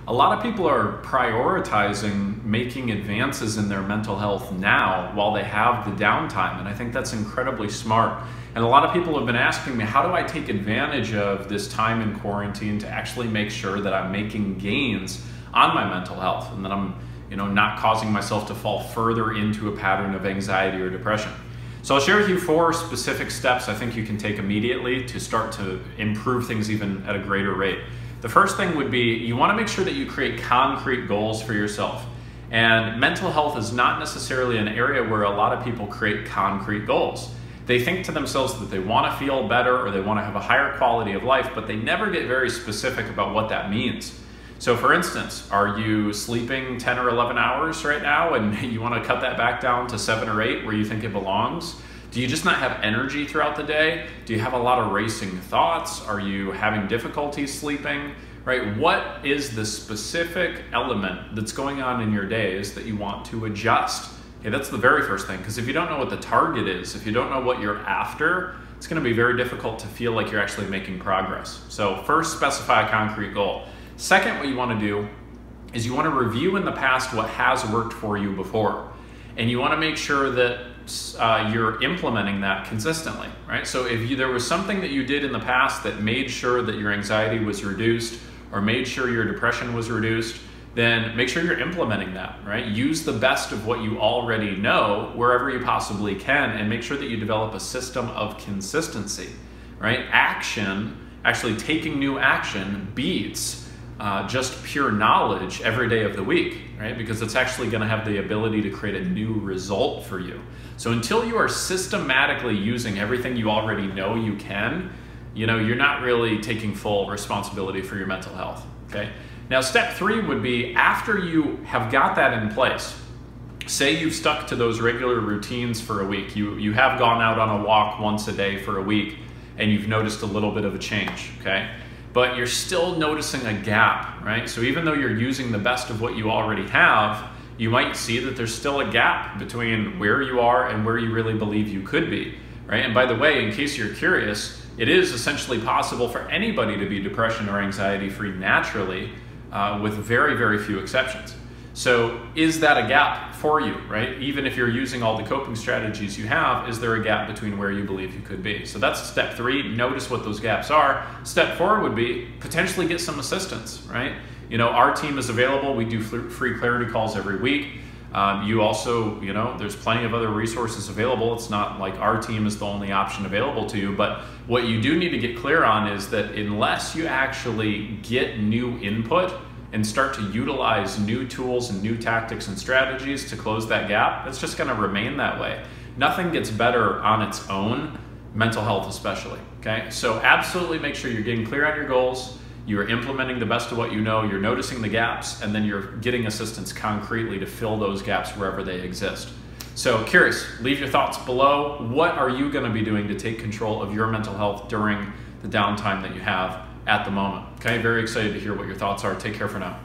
a lot of people are prioritizing making advances in their mental health now while they have the downtime, and I think that's incredibly smart. And a lot of people have been asking me, how do I take advantage of this time in quarantine to actually make sure that I'm making gains on my mental health and that I'm not causing myself to fall further into a pattern of anxiety or depression. So I'll share with you 4 specific steps I think you can take immediately to start to improve things even at a greater rate. The first thing would be, you want to make sure that you create concrete goals for yourself. And mental health is not necessarily an area where a lot of people create concrete goals. They think to themselves that they want to feel better or they want to have a higher quality of life, but they never get very specific about what that means. So for instance, are you sleeping 10 or 11 hours right now and you want to cut that back down to 7 or 8 where you think it belongs? Do you just not have energy throughout the day? Do you have a lot of racing thoughts? Are you having difficulty sleeping? Right? What is the specific element that's going on in your days that you want to adjust? Okay, that's the very first thing, because if you don't know what the target is, if you don't know what you're after, it's going to be very difficult to feel like you're actually making progress. So first, specify a concrete goal. Second, what you want to do is you want to review in the past what has worked for you before. And you want to make sure that you're implementing that consistently, right? So if there was something that you did in the past that made sure that your anxiety was reduced or made sure your depression was reduced, then make sure you're implementing that, right? Use the best of what you already know wherever you possibly can, and make sure that you develop a system of consistency, right? Actually taking new action beats just pure knowledge every day of the week, right? Because it's actually going to have the ability to create a new result for you. So until you are systematically using everything you already know you can, you're not really taking full responsibility for your mental health, okay? Now, step 3 would be, after you have got that in place, say you've stuck to those regular routines for a week, you have gone out on a walk once a day for a week, and you've noticed a little bit of a change, okay? But you're still noticing a gap, right? So even though you're using the best of what you already have, you might see that there's still a gap between where you are and where you really believe you could be, right? And by the way, in case you're curious, it is essentially possible for anybody to be depression or anxiety free naturally, with very, very few exceptions. So is that a gap for you, right? Even if you're using all the coping strategies you have, is there a gap between where you believe you could be? So that's step 3, notice what those gaps are. Step 4 would be potentially get some assistance, right? Our team is available. We do free clarity calls every week. You also, there's plenty of other resources available. It's not like our team is the only option available to you, but what you do need to get clear on is that unless you actually get new input and start to utilize new tools and new tactics and strategies to close that gap, it's just going to remain that way. Nothing gets better on its own, mental health especially, okay? So absolutely make sure you're getting clear on your goals, you're implementing the best of what you know, you're noticing the gaps, and then you're getting assistance concretely to fill those gaps wherever they exist. So curious, leave your thoughts below. What are you going to be doing to take control of your mental health during the downtime that you have at the moment? Okay, very excited to hear what your thoughts are. Take care for now.